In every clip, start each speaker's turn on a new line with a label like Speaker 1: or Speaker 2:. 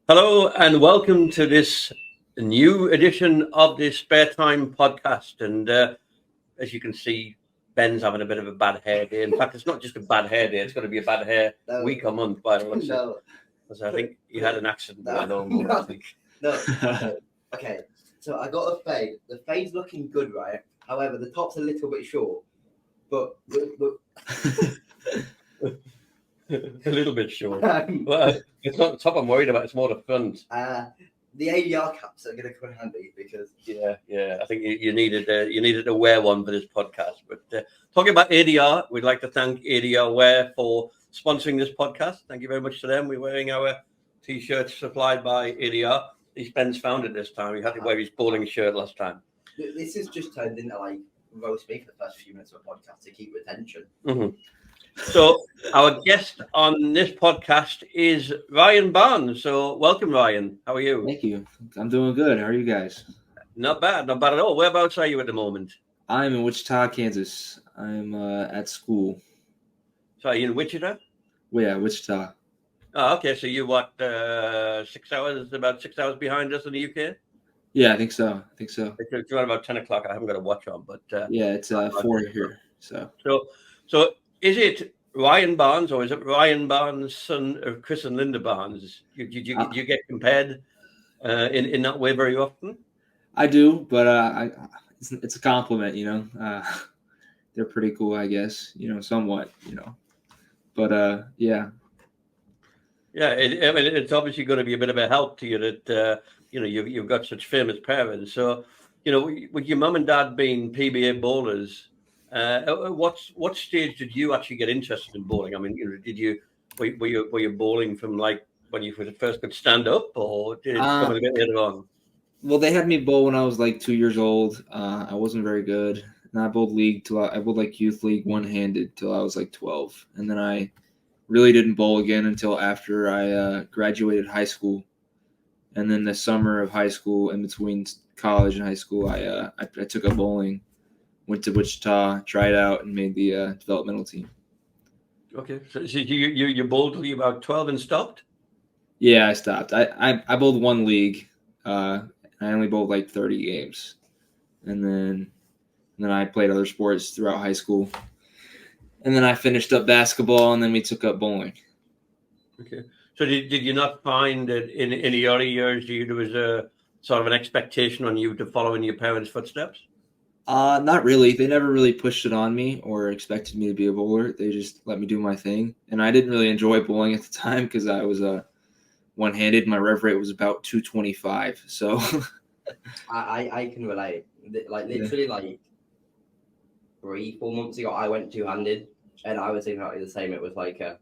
Speaker 1: Hello and welcome to this new edition of the SpareTime podcast. And as you can see, Ben's having a bit of a bad hair day. In fact, it's not just a bad hair day; it's going to be a bad hair week or month by the looks of it. Because I think he had an accident going on last week.
Speaker 2: No. Okay, so I got a fade. The fade's looking good, right? However, the top's a little bit short. But
Speaker 1: A little bit short. Well, it's not the top I'm worried about. It's more the front.
Speaker 2: The ADR caps are going to come in handy because
Speaker 1: I think you needed to wear one for this podcast. But talking about ADR, we'd like to thank ADR Wear for sponsoring this podcast. Thank you very much to them. We're wearing our t-shirts supplied by ADR. He's Ben's found it this time. He had to wear his bowling shirt last time.
Speaker 2: This has just turned into like roast me for the first few minutes of a podcast to keep retention.
Speaker 1: Mm-hmm. So our guest on this podcast is Ryan Barnes. So welcome, Ryan. How are you?
Speaker 3: Thank you. I'm doing good. How are you guys?
Speaker 1: Not bad at all. Whereabouts are you at the moment?
Speaker 3: I'm in Wichita, Kansas. I'm at school.
Speaker 1: So are you in Wichita?
Speaker 3: Well, yeah, Wichita.
Speaker 1: Oh, okay. So you what? 6 hours? About 6 hours behind us in the UK?
Speaker 3: Yeah, I think so.
Speaker 1: It's around about 10 o'clock. I haven't got a watch on, but
Speaker 3: yeah, it's 4 here. So
Speaker 1: is it Ryan Barnes or is it Ryan Barnes, son of Chris and Linda Barnes? Do you get compared in that way very often?
Speaker 3: I do, but it's a compliment, you know. They're pretty cool, I guess, you know, somewhat, you know. But yeah.
Speaker 1: Yeah, it's obviously going to be a bit of a help to you that you know you've got such famous parents. So you know, with your mum and dad being PBA bowlers. What stage did you actually get interested in bowling? I mean, were you bowling from like when you first could stand up, or did it come a bit later on?
Speaker 3: Well, they had me bowl when I was like 2 years old. I wasn't very good, and I bowled league till I bowled like youth league one-handed till I was like 12, and then I really didn't bowl again until after I graduated high school, and then the summer of high school, in between college and high school, I took up bowling. Went to Wichita, tried out, and made the developmental team.
Speaker 1: Okay, so you bowled till you were about 12 and stopped?
Speaker 3: Yeah, I stopped. I bowled one league. I only bowled like 30 games, and then I played other sports throughout high school, and then I finished up basketball, and then we took up bowling.
Speaker 1: Okay, so did you not find that in the early years there was a sort of an expectation on you to follow in your parents' footsteps?
Speaker 3: Not really. They never really pushed it on me or expected me to be a bowler. They just let me do my thing. And I didn't really enjoy bowling at the time because I was one-handed. My rev rate was about 225. So
Speaker 2: I can relate. Like literally like 3-4 months ago, I went two-handed and I was exactly the same. It was like a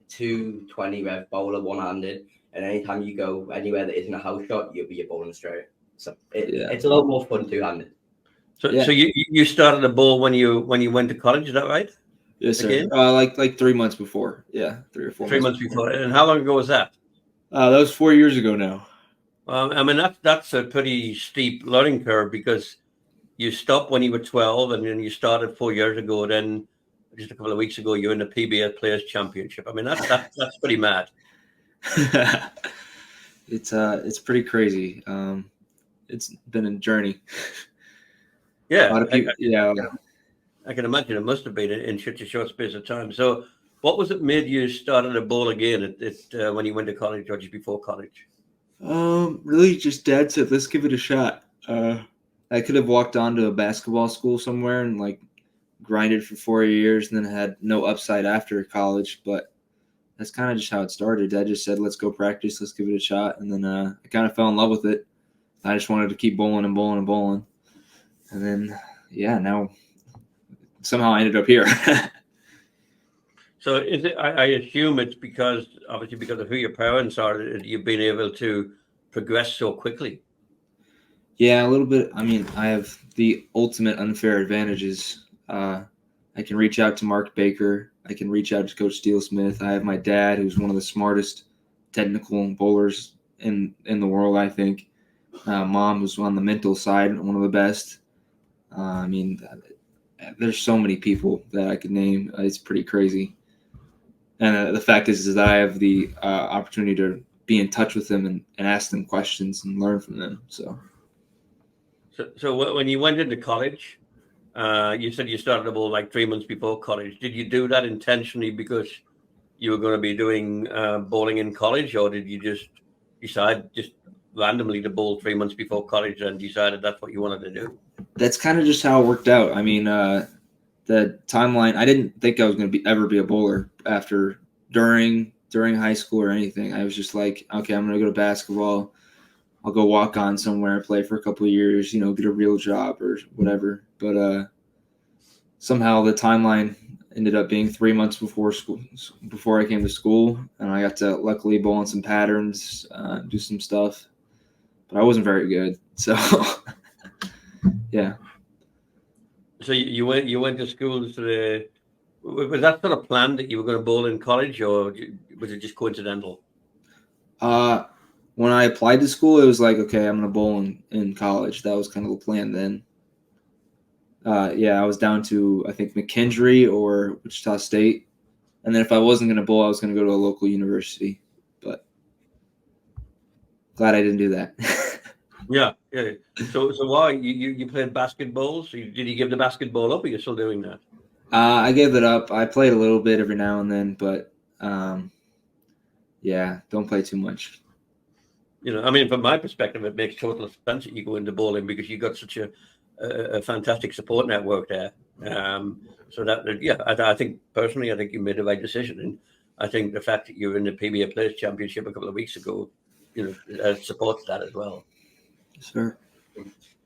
Speaker 2: 220 rev bowler one-handed. And anytime you go anywhere that isn't a house shot, you'll be bowling straight. So it's a lot more fun two-handed.
Speaker 1: So you started a bowl when you went to college, is that right?
Speaker 3: Yes, sir. Like 3 months before. Yeah, 3 or 4
Speaker 1: 3 months before. And how long ago was that?
Speaker 3: That was 4 years ago now.
Speaker 1: I mean, that's a pretty steep learning curve because you stopped when you were 12 and then you started 4 years ago. Then just a couple of weeks ago, you're in the PBA Players Championship. I mean, that's pretty mad.
Speaker 3: It's pretty crazy. It's been a journey.
Speaker 1: Yeah,
Speaker 3: a lot of people,
Speaker 1: I can imagine it must have been in such a short space of time. So, what was it made you start to bowl again when you went to college or just before college?
Speaker 3: Really, just Dad said, "Let's give it a shot." I could have walked on to a basketball school somewhere and like grinded for 4 years and then had no upside after college, but that's kind of just how it started. Dad just said, "Let's go practice. Let's give it a shot," and then I kind of fell in love with it. I just wanted to keep bowling and bowling and bowling. And then, now somehow I ended up here.
Speaker 1: So is it? I assume it's because of who your parents are, you've been able to progress so quickly.
Speaker 3: Yeah, a little bit. I mean, I have the ultimate unfair advantages. I can reach out to Mark Baker. I can reach out to Coach Steele Smith. I have my dad, who's one of the smartest technical bowlers in the world, I think. Mom, who's on the mental side, one of the best. I mean, there's so many people that I could name. It's pretty crazy. And the fact is that I have the opportunity to be in touch with them and ask them questions and learn from them. So
Speaker 1: when you went into college, you said you started to bowl like 3 months before college. Did you do that intentionally because you were going to be doing bowling in college, or did you just decide just randomly to bowl 3 months before college and decided that's what you wanted to do?
Speaker 3: that's kind of just how it worked out. I mean, the timeline, I didn't think I was going to ever be a bowler during high school or anything. I was just like, okay, I'm going to go to basketball. I'll go walk on somewhere, play for a couple of years, get a real job or whatever. But somehow the timeline ended up being 3 months before I came to school, and I got to luckily bowl on some patterns, do some stuff, but I wasn't very good. So yeah.
Speaker 1: So you went to school was that sort of planned that you were going to bowl in college, or was it just coincidental?
Speaker 3: When I applied to school, it was like, okay, I'm going to bowl in college. That was kind of the plan then. I was down to, I think, McKendree or Wichita State. And then if I wasn't going to bowl, I was going to go to a local university. But glad I didn't do that.
Speaker 1: Yeah. So why you played basketball? So did you give the basketball up, or you're still doing that?
Speaker 3: I gave it up. I played a little bit every now and then, but don't play too much.
Speaker 1: I mean, from my perspective, it makes total sense that you go into bowling because you got such a fantastic support network there. So that, I think personally, I think you made the right decision, and I think the fact that you're in the PBA Players Championship a couple of weeks ago, supports that as well.
Speaker 3: Sure.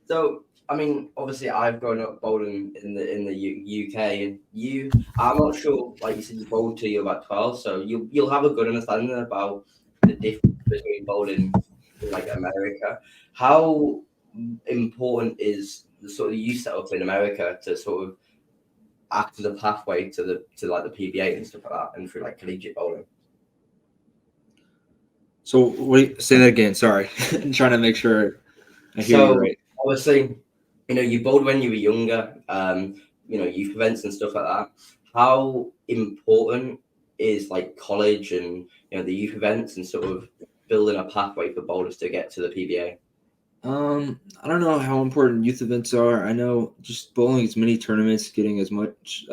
Speaker 2: So, I mean, obviously, I've grown up bowling in the UK, and I'm not sure. Like you said, you bowled till you're about 12, so you'll have a good understanding about the difference between bowling in like America. How important is the sort of youth setup in America to sort of act as a pathway to the PBA and stuff like that, and through like collegiate bowling?
Speaker 3: So say that again. Sorry, I'm trying to make sure I hear you right.
Speaker 2: Obviously, you bowled when you were younger. Youth events and stuff like that. How important is like college and the youth events and sort of building a pathway for bowlers to get to the PBA?
Speaker 3: I don't know how important youth events are. I know just bowling as many tournaments, getting as much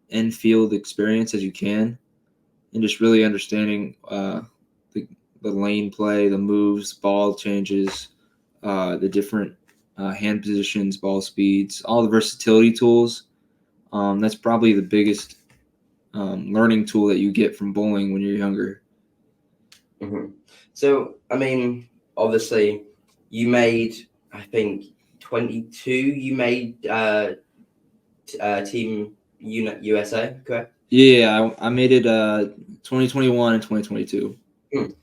Speaker 3: in-field experience as you can, and just really understanding the lane play, the moves, ball changes, the different hand positions, ball speeds, all the versatility tools. That's probably the biggest learning tool that you get from bowling when you're younger.
Speaker 2: Mm-hmm. So, I mean, obviously, you made, I think, 22. You made Team USA, correct?
Speaker 3: Yeah, I made it 2021 and 2022.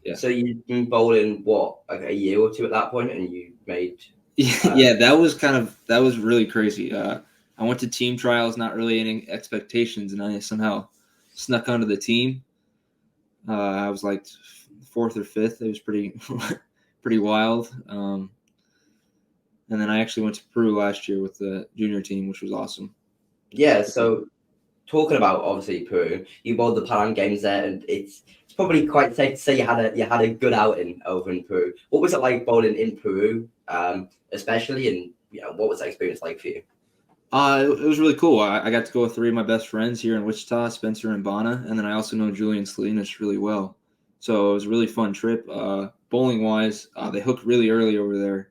Speaker 2: Yeah. So you've been bowling what, like a year or two at that point, and you made.
Speaker 3: That was really crazy. I went to team trials, not really any expectations, and I somehow snuck onto the team. I was like 4th or 5th. It was pretty wild. And then I actually went to Peru last year with the junior team, which was awesome.
Speaker 2: Yeah. So talking about obviously Peru, you bowled the Pan Am Games there, and it's probably quite safe to say you had a good outing over in Peru. What was it like bowling in Peru, especially, and what was that experience like for you?
Speaker 3: It was really cool. I got to go with 3 of my best friends here in Wichita, Spencer and Bana, and then I also know Julian Salinas really well. So it was a really fun trip. Bowling wise, they hooked really early over there,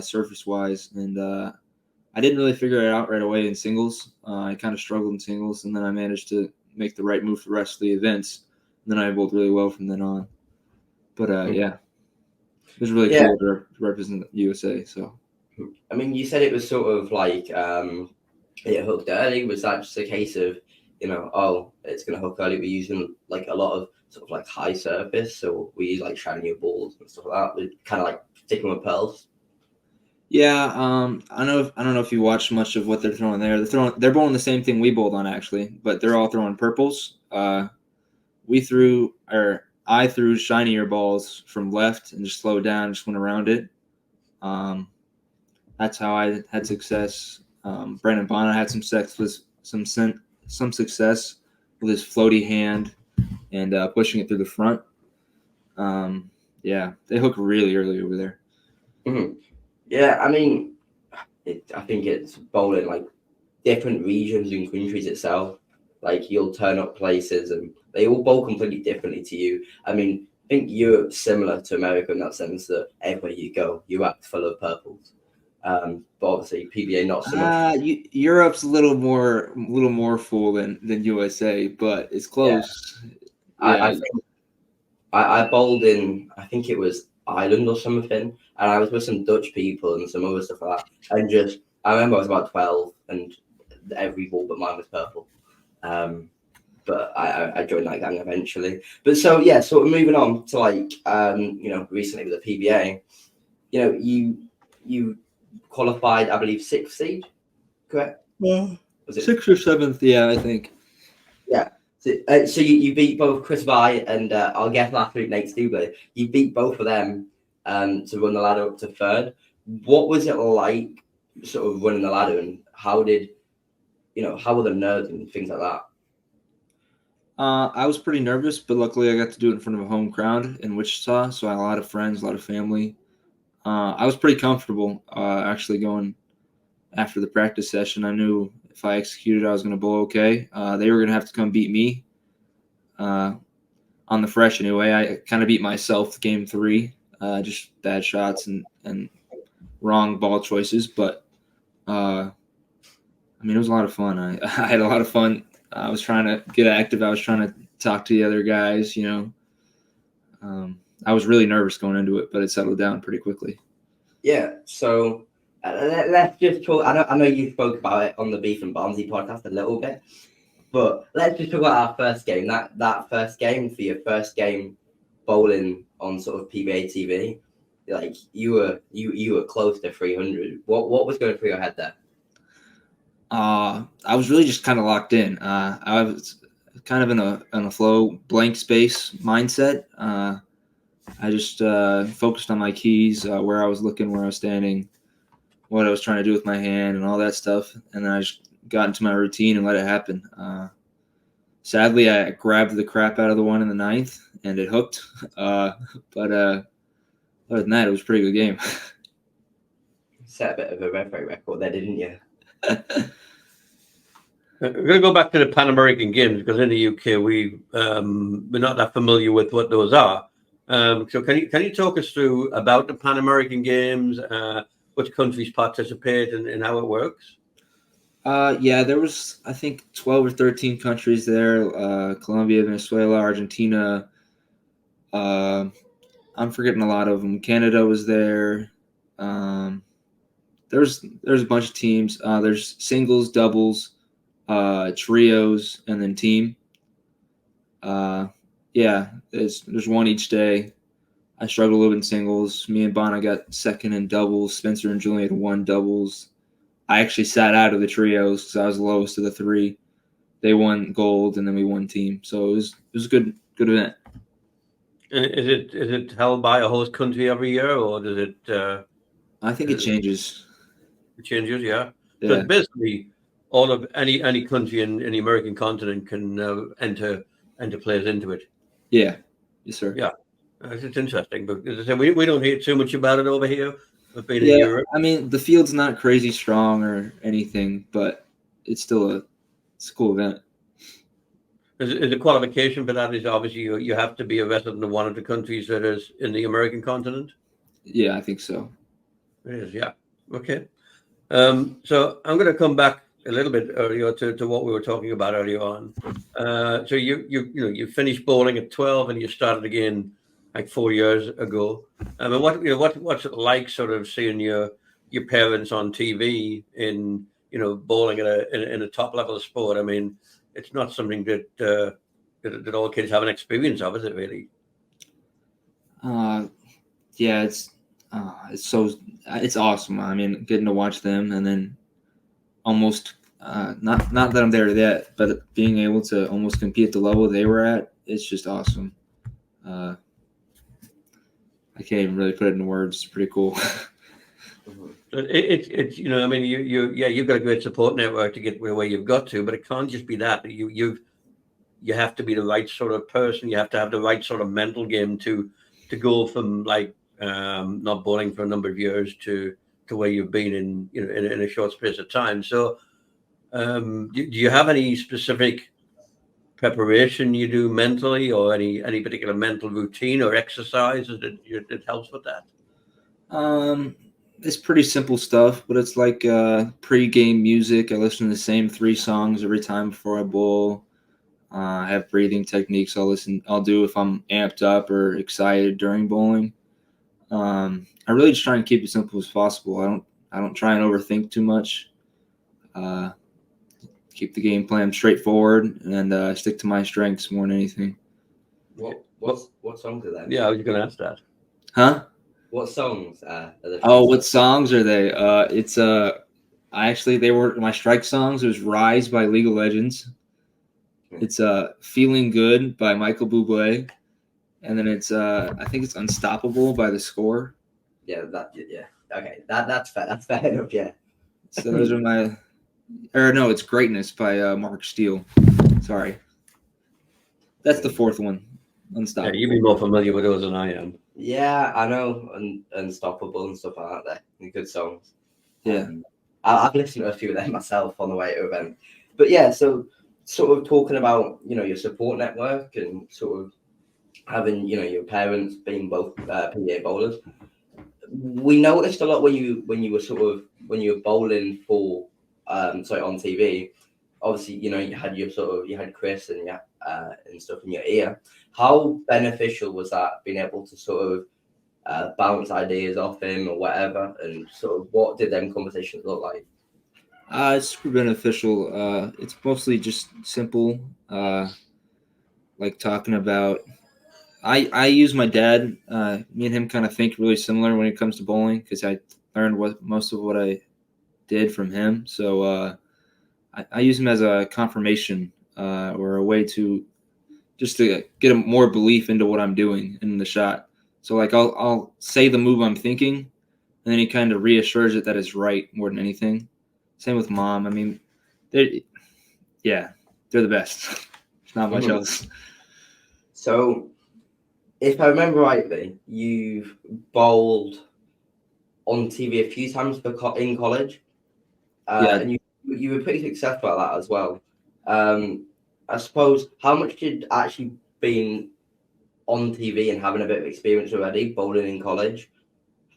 Speaker 3: surface wise, and I didn't really figure it out right away in singles. I kind of struggled in singles, and then I managed to make the right move for the rest of the events. And then I bowled really well from then on. But it was really cool to represent the USA. So,
Speaker 2: I mean, you said it was sort of like it hooked early. Was that just a case of it's going to hook early? We're using like a lot of sort of like high surface, so we use like shinier balls and stuff like that. We kind of like sticking with pearls.
Speaker 3: Yeah, I don't know if you watched much of what they're throwing there. They're bowling the same thing we bowled on actually, but they're all throwing purples. I threw shinier balls from left and just slowed down, just went around it. That's how I had success. Brandon Bana had some success with some success with his floaty hand and pushing it through the front. Yeah, they hook really early over there.
Speaker 2: Mm-hmm. Yeah, I mean, I think it's bowling like different regions and countries itself. Like you'll turn up places and they all bowl completely differently to you. I mean, I think Europe's similar to America in that sense that everywhere you go, you act full of purples. But obviously PBA not so much.
Speaker 3: Europe's a little more full than USA, but it's close.
Speaker 2: I think I bowled in, I think it was Ireland or something, and I was with some Dutch people and some other stuff like that. And just, I remember I was about 12 and every ball but mine was purple. But I joined that gang eventually. But so, yeah, sort of moving on to like, recently with the PBA, you qualified, I believe, 6th seed, correct?
Speaker 3: Well,
Speaker 2: Was it
Speaker 3: 6th or 7th? Yeah, I think.
Speaker 2: Yeah. So you beat both Chris Vi and I'll guess last week Nate Stubler. You beat both of them to run the ladder up to 3rd. What was it like, sort of running the ladder, and how were the nerves and things like that?
Speaker 3: I was pretty nervous, but luckily I got to do it in front of a home crowd in Wichita, so I had a lot of friends, a lot of family. I was pretty comfortable actually going after the practice session. I knew if I executed, I was going to bowl okay. They were going to have to come beat me on the fresh anyway. I kind of beat myself game 3, just bad shots and wrong ball choices. But, I mean, it was a lot of fun. I had a lot of fun. I was trying to get active. I was trying to talk to the other guys, I was really nervous going into it, but it settled down pretty quickly.
Speaker 2: Yeah, so let's just talk. I know you spoke about it on the Beef and Barnsley podcast a little bit, but let's just talk about our first game. That first game, for your first game bowling on sort of PBA TV, like you were close to 300. What was going through your head there?
Speaker 3: I was really just kind of locked in. I was kind of in a flow, blank space mindset. I just focused on my keys, where I was looking, where I was standing, what I was trying to do with my hand, and all that stuff. And then I just got into my routine and let it happen. Sadly, I grabbed the crap out of the one in the 9th, and it hooked. But other than that, it was a pretty good game.
Speaker 2: Set a bit of a record there, didn't you?
Speaker 1: We're going to go back to the Pan American Games, because in the UK we're not that familiar with what those are. So can you talk us through about the Pan American Games, which countries participate, and how it works?
Speaker 3: Yeah, there was, I think, 12 or 13 countries there. Colombia, Venezuela, Argentina. I'm forgetting a lot of them. Canada was there. There's a bunch of teams. There's singles, doubles, trios, and then team. Yeah, there's one each day. I struggled a little bit in singles. Me and Bonna got 2nd in doubles. Spencer and Julian had 1 doubles. I actually sat out of the trios because I was the lowest of the 3. They won gold, and then we won team. So it was a good event.
Speaker 1: And is it held by a host country every year, or does it?
Speaker 3: I think it changes.
Speaker 1: It changes, yeah.
Speaker 3: Yeah.
Speaker 1: So it's basically all of any country in the American continent can enter players into it.
Speaker 3: Yeah. Yes, sir.
Speaker 1: Yeah, it's interesting, but as I said, we don't hear too much about it over here. We've been in
Speaker 3: Yeah,
Speaker 1: Europe.
Speaker 3: I mean, the field's not crazy strong or anything, but it's still a cool event.
Speaker 1: Is the qualification for that is obviously you have to be a resident of one of the countries that is in the American continent?
Speaker 3: Yeah, I think so.
Speaker 1: It is, yeah. Okay. So I'm going to come back a little bit earlier to what we were talking about earlier on. So you finished bowling at 12 and you started again like 4 years ago. I mean, what's it like, sort of seeing your parents on TV in bowling in a top level of sport? I mean, it's not something that all kids have an experience of, is it really?
Speaker 3: Yeah, it's awesome. I mean, getting to watch them, and then almost not that I'm there yet, but being able to almost compete at the level they were at, it's just awesome. I can't even really put it into words. It's pretty cool.
Speaker 1: It's I mean, you've got a great support network to get where you've got to, but it can't just be that. You have to be the right sort of person. You have to have the right sort of mental game to to go from like not bowling for a number of years to where you've been in in a short space of time. So do you have any specific preparation you do mentally, or any particular mental routine or exercise that helps with that?
Speaker 3: It's pretty simple stuff, but it's like pre-game music. I listen to the same 3 songs every time before I bowl. I have breathing techniques I'll do if I'm amped up or excited during bowling. I really just try and keep it simple as possible. I don't try and overthink too much. Keep the game plan straightforward and stick to my strengths more than anything.
Speaker 2: What songs are there?
Speaker 1: Yeah, I was going to ask that.
Speaker 3: Huh?
Speaker 2: What songs are there?
Speaker 3: Oh, what songs are they? They were my strike songs. It was Rise by League of Legends. It's Feeling Good by Michael Bublé. And then it's I think it's Unstoppable by The Score.
Speaker 2: Yeah, okay, that's fair. That's fair enough. Yeah.
Speaker 3: So those are my, or no, it's Greatness by Mark Steele. Sorry, that's the 4th one. Unstoppable.
Speaker 1: Yeah, you'd be more familiar with those than I am.
Speaker 2: Yeah, I know, Unstoppable and stuff like that. They're good songs.
Speaker 3: Yeah,
Speaker 2: I've listened to a few of them myself on the way to event. But yeah, so sort of talking about your support network and sort of having your parents being both PBA bowlers. We noticed a lot when you were bowling for on TV. Obviously, you had Chris and and stuff in your ear. How beneficial was that, being able to sort of bounce ideas off him or whatever, and sort of what did them conversations look like?
Speaker 3: it's super beneficial. It's mostly just simple, like talking about. I use my dad. Me and him kind of think really similar when it comes to bowling because I learned most of what I did from him. So I use him as a confirmation or a way to just to get more belief into what I'm doing in the shot. So like I'll say the move I'm thinking, and then he kind of reassures it that it's right more than anything. Same with Mom. I mean, they're the best. Not much else.
Speaker 2: So, if I remember rightly, you've bowled on TV a few times in college, and you were pretty successful at that as well. I suppose, how much did actually being on TV and having a bit of experience already bowling in college,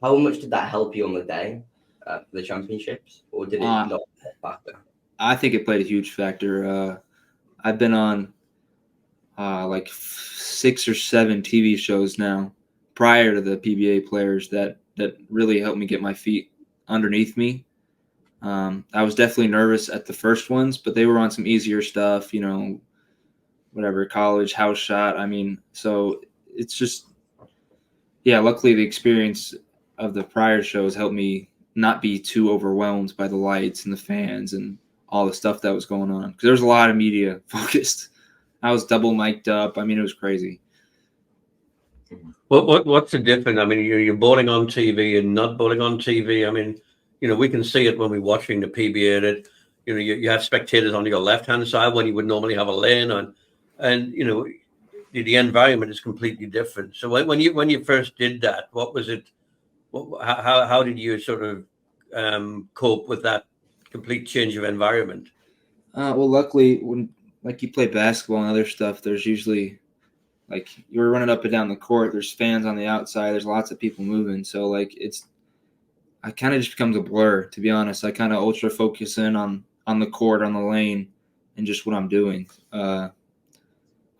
Speaker 2: how much did that help you on the day for the championships, or did it not factor?
Speaker 3: I think it played a huge factor. I've been on like 6 or 7 TV shows now prior to the PBA players that really helped me get my feet underneath me. I was definitely nervous at the first ones, but they were on some easier stuff, whatever, college, house shot. I mean, so it's just, luckily the experience of the prior shows helped me not be too overwhelmed by the lights and the fans and all the stuff that was going on. Because there was a lot of media focused. I was double mic'd up. I mean, it was crazy.
Speaker 1: What's the difference? I mean, you're bowling on TV and not bowling on TV. I mean, we can see it when we're watching the PBA that, you have spectators on your left-hand side when you would normally have a lane on, and, the environment is completely different. So when you first did that, what was it? How did you sort of cope with that complete change of environment?
Speaker 3: Well, luckily, when like you play basketball and other stuff, there's usually like you're running up and down the court. There's fans on the outside. There's lots of people moving. So like I kind of just becomes a blur, to be honest. I kind of ultra focus in on the court, on the lane, and just what I'm doing.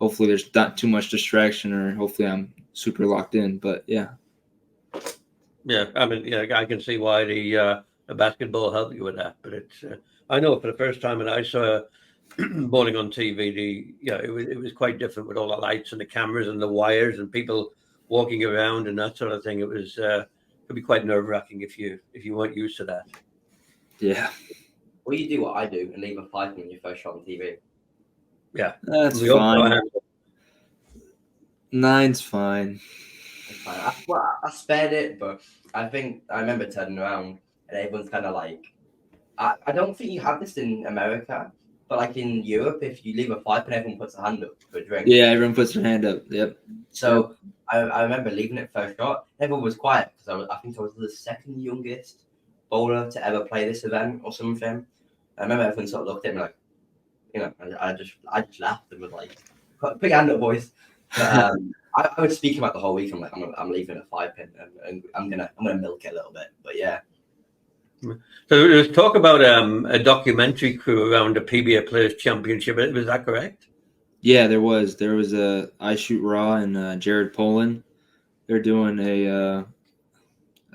Speaker 3: Hopefully there's not too much distraction, or hopefully I'm super locked in. But yeah.
Speaker 1: Yeah, I mean, I can see why the basketball helped you with that. But it's I know for the first time that I saw bowling on TV, it was quite different with all the lights and the cameras and the wires and people walking around and that sort of thing. It was could be quite nerve-wracking if you weren't used to that.
Speaker 3: Yeah.
Speaker 2: Or you do what I do and leave a 5 when you first shot on TV.
Speaker 1: Yeah,
Speaker 3: That's fine. 9's fine.
Speaker 2: I spared it, but I think I remember turning around and everyone's kind of like, I don't think you have this in America, But like in Europe, if you leave a 5-pin, everyone puts a hand up for a drink.
Speaker 3: Yeah, everyone puts their hand up. Yep.
Speaker 2: So I remember leaving it first shot. Everyone was quiet because I think I was the second youngest bowler to ever play this event or something. I remember everyone sort of looked at me like, I just laughed and was like, "Put your hand up, boys." But, I would speak about the whole week. I'm like, I'm leaving a 5-pin and I'm gonna milk it a little bit. But yeah.
Speaker 1: So there was talk about a documentary crew around the PBA Players Championship. Was that correct?
Speaker 3: Yeah, there was a I Shoot Raw and Jared Poland. They're doing a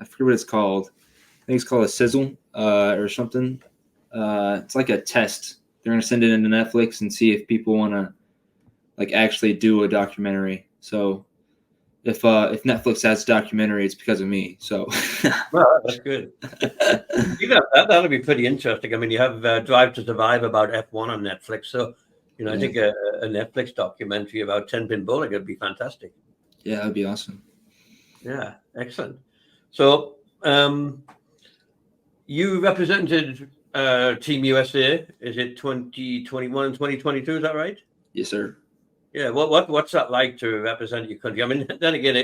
Speaker 3: I forget what it's called. I think it's called a sizzle or something. It's like a test. They're gonna send it into Netflix and see if people want to like actually do a documentary. So if Netflix has a documentary, it's because of me. So
Speaker 1: Well, that's good. That'll be pretty interesting. I mean, you have Drive to Survive about F1 on Netflix, so I think a Netflix documentary about 10-pin bowling would be fantastic.
Speaker 3: Yeah, that'd be awesome.
Speaker 1: Yeah, excellent. So you represented Team USA. Is it 2021 and 2022? Is that right?
Speaker 3: Yes, sir.
Speaker 1: Yeah. What's that like to represent your country? I mean, then again,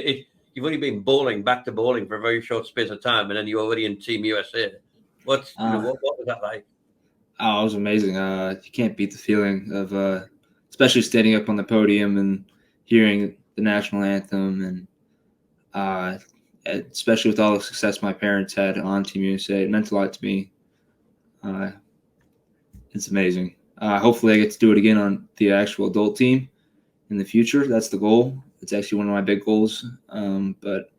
Speaker 1: you've only been back to bowling for a very short space of time, and then you're already in Team USA. What was that like?
Speaker 3: Oh, it was amazing. You can't beat the feeling of especially standing up on the podium and hearing the national anthem, and especially with all the success my parents had on Team USA. It meant a lot to me. It's amazing. Hopefully I get to do it again on the actual adult team in the future. That's the goal. It's actually one of my big goals, but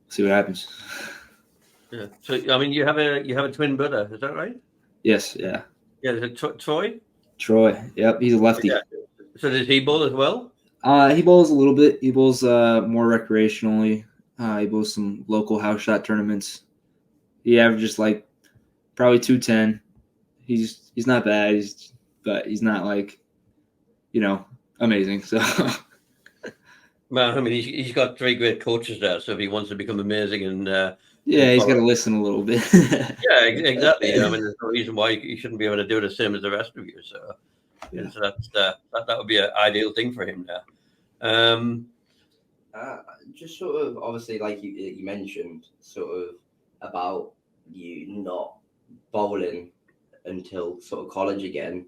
Speaker 3: see what happens.
Speaker 1: Yeah. So I mean, you have a twin brother, is that right?
Speaker 3: Yes. Yeah.
Speaker 1: Yeah. Is it Troy?
Speaker 3: Troy. Yep. He's a lefty.
Speaker 1: Yeah. So does he bowl as well?
Speaker 3: He bowls a little bit. He bowls more recreationally. He bowls some local house shot tournaments. He averages like probably 210. He's not bad. But he's not like, amazing. So.
Speaker 1: Well, I mean, he's got 3 great coaches there. So if he wants to become amazing and
Speaker 3: yeah, he's got to listen a little bit.
Speaker 1: Yeah, exactly. I mean, there's no reason why he shouldn't be able to do the same as the rest of you. So, yeah. So that would be an ideal thing for him there.
Speaker 2: Just sort of obviously, like you mentioned, sort of about you not bowling until sort of college again.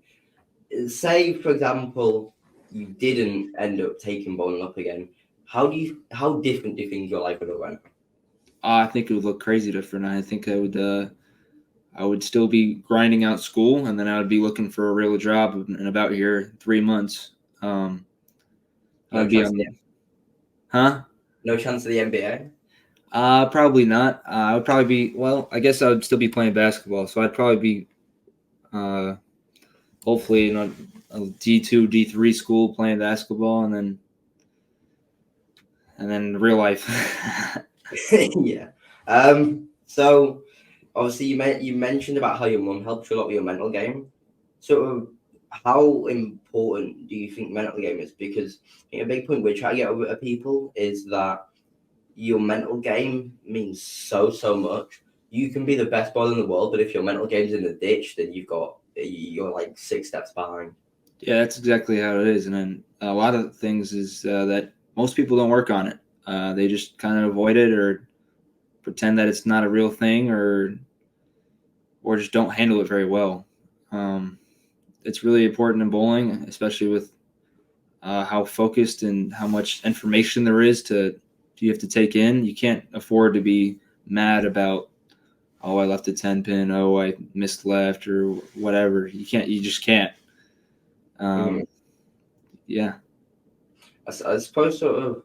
Speaker 2: Say, for example, you didn't end up taking bowling up again. How different do you think your life would have went?
Speaker 3: I think it would look crazy different. I think I would still be grinding out school, and then I would be looking for a real job in about here 3 months. I'd be on. Huh?
Speaker 2: No chance of the NBA?
Speaker 3: Probably not. I would probably be. Well, I guess I would still be playing basketball, so I'd probably be, hopefully in a D2, D3 school playing basketball, and then real life.
Speaker 2: Yeah. So obviously you mentioned about how your mum helped you a lot with your mental game. So how important do you think mental game is? Because I think a big point we're trying to get over to people is that your mental game means so much. You can be the best bowler in the world, but if your mental game's in the ditch, then you're like 6 steps behind.
Speaker 3: Yeah, that's exactly how it is. And then a lot of things is that most people don't work on it. They just kind of avoid it or pretend that it's not a real thing, or just don't handle it very well. It's really important in bowling, especially with how focused and how much information there is you have to take in. You can't afford to be mad about, oh, I left a 10-pin, oh, I missed left, or whatever. You just can't. Yeah.
Speaker 2: I suppose sort of,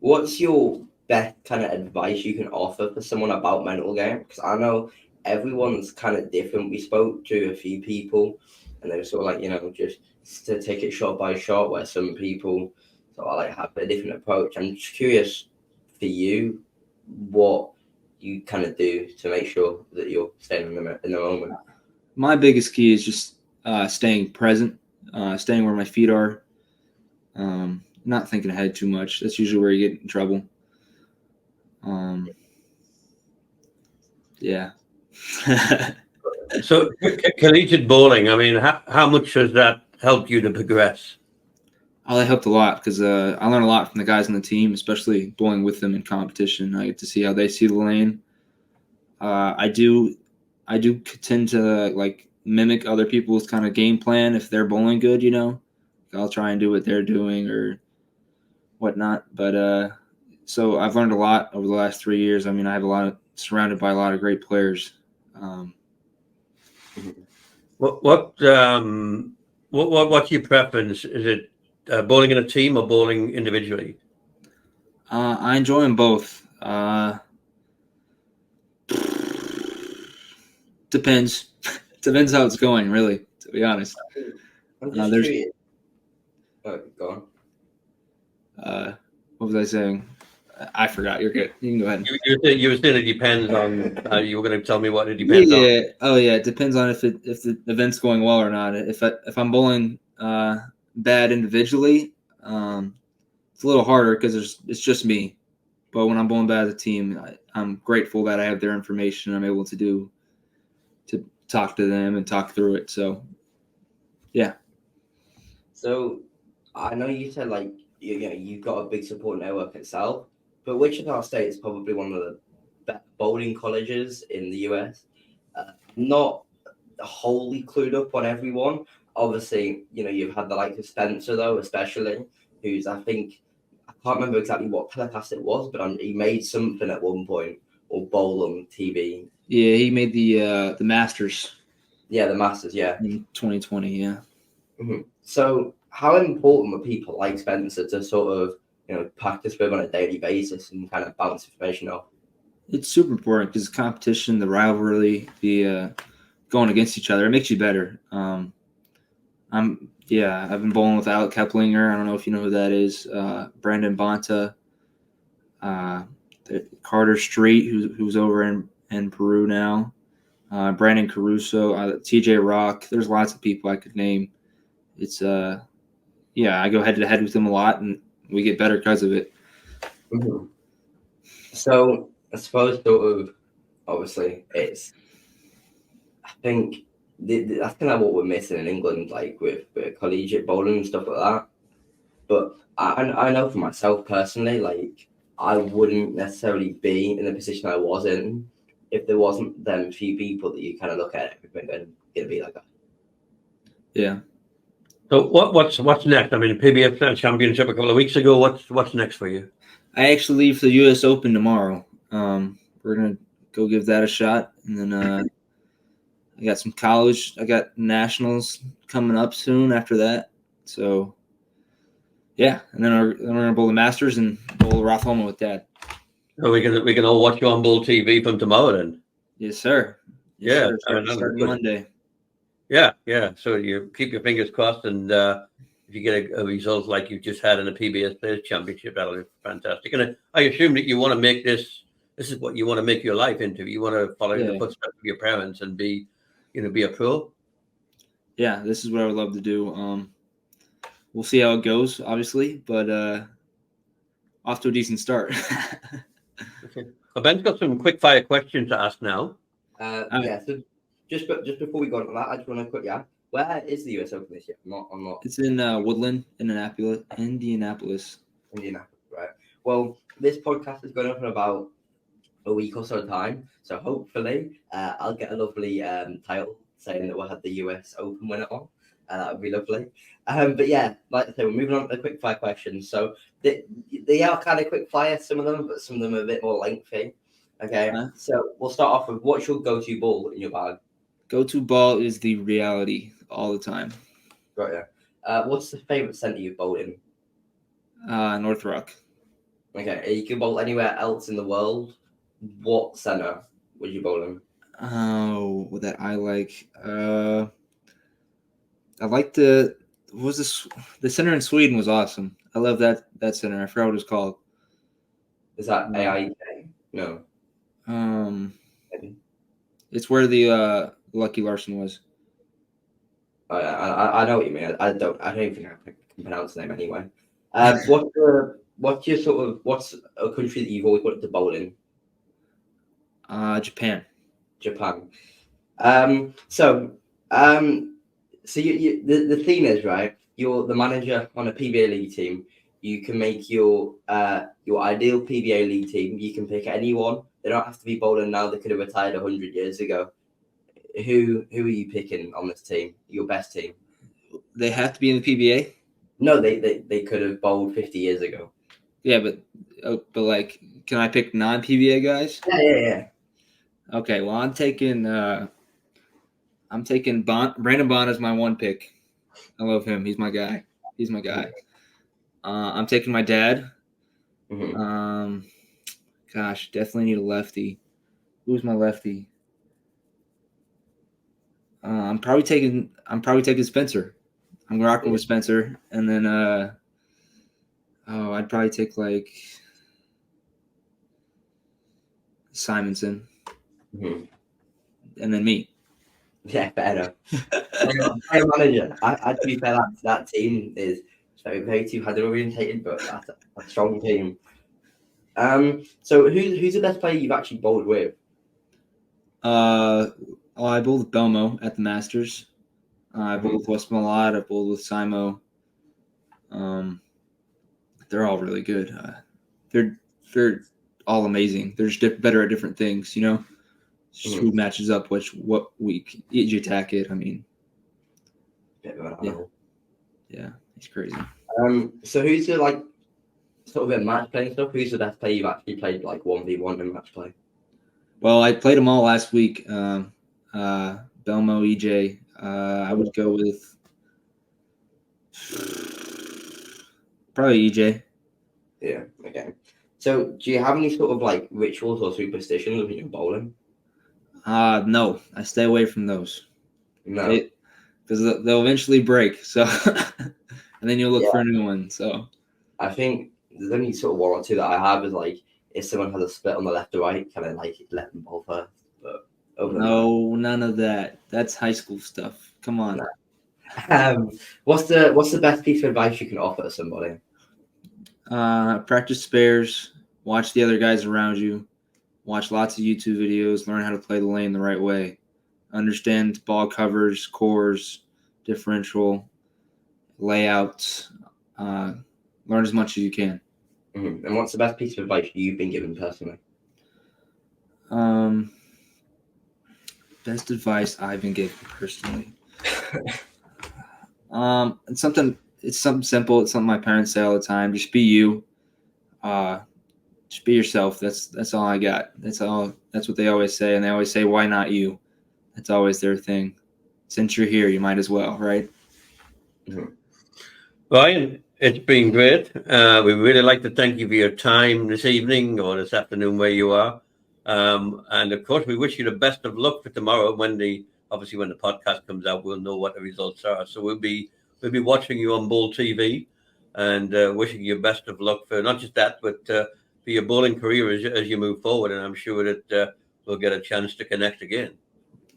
Speaker 2: what's your best kind of advice you can offer for someone about mental game? Because I know everyone's kind of different. We spoke to a few people, and they were sort of like, just to take it shot by shot, where some people sort of like have a different approach. I'm just curious for you, what you kind of do to make sure that you're staying in the moment.
Speaker 3: My biggest key is just staying present, staying where my feet are, not thinking ahead too much. That's usually where you get in trouble. Yeah.
Speaker 1: So collegiate bowling. I mean, how much has that helped you to progress?
Speaker 3: Oh, that helped a lot because I learned a lot from the guys on the team, especially bowling with them in competition. I get to see how they see the lane. I do tend to like mimic other people's kind of game plan if they're bowling good. I'll try and do what they're doing or whatnot. But so I've learned a lot over the last 3 years. I mean, I have surrounded by a lot of great players.
Speaker 1: What's your preference? Is it bowling in a team or bowling individually?
Speaker 3: I enjoy them both. Depends. Depends how it's going, really, to be honest.
Speaker 2: I'm just curious. Oh, go
Speaker 3: on. What was I saying? I forgot. You're good. You can go ahead.
Speaker 1: You were saying it depends on. You were going to tell me what it depends on.
Speaker 3: Yeah. Oh, yeah. It depends on if the event's going well or not. If I'm bowling bad individually, it's a little harder because it's just me. But when I'm bowling bad as a team, I'm grateful that I have their information. I'm able to talk to them and talk through it. So, yeah.
Speaker 2: So, I know you said like you've got a big support network itself, but Wichita State is probably one of the best bowling colleges in the US. Not wholly clued up on everyone. Obviously, you've had the likes of Spencer though, especially, who's I can't remember exactly what telecast it was, but he made something at one point or bowl on TV.
Speaker 3: Yeah, he made the Masters.
Speaker 2: Yeah, the Masters. Yeah,
Speaker 3: in 2020. Yeah.
Speaker 2: Mm-hmm. So, how important were people like Spencer to sort of practice with on a daily basis and kind of bounce information off?
Speaker 3: It's super important because competition, the rivalry, the going against each other, it makes you better. I've been bowling with Alec Keplinger. I don't know if you know who that is. Brandon Bonta, Carter Street, who's over in Peru now. Brandon Caruso, TJ Rock. There's lots of people I could name. It's I go head to head with them a lot, and we get better because of it.
Speaker 2: Mm-hmm. So I suppose sort of obviously it's. I think that's kind of what we're missing in England, like with collegiate bowling and stuff like that. But I know for myself personally, like I wouldn't necessarily be in the position I was in if there wasn't them few people that you kind of look at everything and gonna be like that.
Speaker 3: Yeah.
Speaker 1: So what's next? I mean, PBA Championship a couple of weeks ago. What's next for you?
Speaker 3: I actually leave for the U.S. Open tomorrow. We're gonna go give that a shot, and then I got some college. I got nationals coming up soon after that. So, yeah, and then we're gonna bowl the Masters and bowl Rotholma with Dad.
Speaker 1: So we can all watch you on Bull TV from tomorrow then.
Speaker 3: Yes, sir.
Speaker 1: Yes,
Speaker 3: sir. Starting Monday.
Speaker 1: Yeah. So you keep your fingers crossed, and if you get a result like you just had in the PBS Players Championship, that'll be fantastic. And I assume that you want to make this is what you want to make your life into. You want to follow in the footsteps of your parents and be a pro.
Speaker 3: Yeah, this is what I would love to do. We'll see how it goes, obviously, but off to a decent start.
Speaker 1: Okay. Well, Ben's got some quick fire questions to ask now.
Speaker 2: So just before we go on to that, I just want to quickly ask, where is the US Open this year? I'm not.
Speaker 3: It's in Woodland, Indianapolis.
Speaker 2: Right. Well, this podcast is going up in about a week or so time, so hopefully I'll get a lovely title saying that we'll have the US Open winner on. That would be lovely. But yeah, like I said, we're moving on to the quick fire questions. So they are kind of quick fire, some of them, but some of them are a bit more lengthy. Okay, So we'll start off with what's your go-to ball in your bag?
Speaker 3: Go-to ball is the Reality all the time.
Speaker 2: Right, yeah. What's the favorite center you've bowled in?
Speaker 3: North Rock.
Speaker 2: Okay, you can bowl anywhere else in the world. What center would you bowl in?
Speaker 3: Oh, that I like. I like the center in Sweden was awesome. I love that center. I forgot what it was called.
Speaker 2: Is that AIK? No.
Speaker 3: Maybe. It's where the Lucky Larson was.
Speaker 2: I know what you mean. I don't even think I can pronounce the name anyway. What's a country that you've always wanted to bowl in?
Speaker 3: Japan.
Speaker 2: Japan. So the thing is, right, you're the manager on a PBA league team. You can make your ideal PBA league team. You can pick anyone. They don't have to be bowling now. They could have retired 100 years ago. Who are you picking on this team? Your best team?
Speaker 3: They have to be in the PBA.
Speaker 2: No, they could have bowled 50 years ago.
Speaker 3: Yeah, but like, can I pick non-PBA guys?
Speaker 2: Yeah.
Speaker 3: Okay, well, I'm taking Brandon Bond as my one pick. I love him. He's my guy. I'm taking my dad.
Speaker 2: Mm-hmm.
Speaker 3: Gosh, definitely need a lefty. Who's my lefty? I'm probably taking Spencer. I'm rocking with Spencer, and then I'd probably take like Simonson,
Speaker 2: Mm-hmm.
Speaker 3: and then me.
Speaker 2: Yeah, fair enough. I'm a manager. I to be fair, that team is very, very too header orientated, but that's a strong team. So who's the best player you've actually bowled with?
Speaker 3: I bowled with Belmo at the Masters. I bowled with Westman a lot. I bowled with Simo. They're all really good. They're all amazing. They're just better at different things, you know. Just who matches up what week you attack it. I mean, yeah, it's crazy.
Speaker 2: So who's the like sort of a match playing stuff? Who's the best player you've actually played like 1v1 in match play?
Speaker 3: Well, I played them all last week. Belmo, EJ. I would go with probably EJ.
Speaker 2: Yeah. Okay. So do you have any sort of like rituals or superstitions when you're bowling?
Speaker 3: No, I stay away from those.
Speaker 2: No.
Speaker 3: Because they'll eventually break. So, and then you'll look for a new one. So,
Speaker 2: I think there's only sort of one or two that I have is like if someone has a split on the left or right, kind of like let them bowl first. But
Speaker 3: none of that. That's high school stuff. Come on.
Speaker 2: No. What's the best piece of advice you can offer to somebody?
Speaker 3: Practice spares. Watch the other guys around you. Watch lots of YouTube videos. Learn how to play the lane the right way. Understand ball covers, cores, differential, layouts. Learn as much as you can.
Speaker 2: Mm-hmm. And what's the best piece of advice you've been given personally?
Speaker 3: Best advice I've been given personally. It's something simple. It's something my parents say all the time. Just be you. Just be yourself. That's all I got. That's what they always say. And they always say, why not you? That's always their thing. Since you're here, you might as well, right?
Speaker 2: Mm-hmm.
Speaker 1: Ryan, it's been great. We really like to thank you for your time this evening or this afternoon where you are. And of course, we wish you the best of luck for tomorrow. When the podcast comes out, we'll know what the results are. So we'll be watching you on Bowl TV and wishing you best of luck for not just that, but for your bowling career as you move forward. And I'm sure that we'll get a chance to connect again.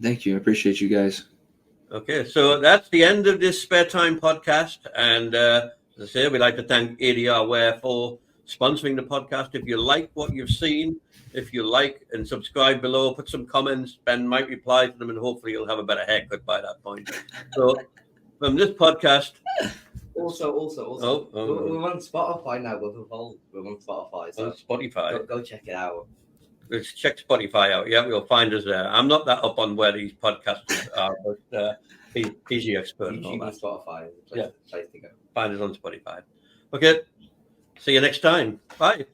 Speaker 3: Thank you. I appreciate you guys.
Speaker 1: Okay, so that's the end of this Spare Time podcast. And as I say, we'd like to thank ADR Wear for sponsoring the podcast. If you like what you've seen, if you like and subscribe below, put some comments. Ben might reply to them, and hopefully you'll have a better haircut by that point. So from this podcast.
Speaker 2: Also, we're on Spotify now. We're on Spotify. So
Speaker 1: on Spotify.
Speaker 2: Go check it out.
Speaker 1: Let's check Spotify out. Yeah, you'll find us there. I'm not that up on where these podcasters are, but he's the expert.
Speaker 2: YouTube and Spotify is the place to go.
Speaker 1: Find us on Spotify. Okay. See you next time. Bye.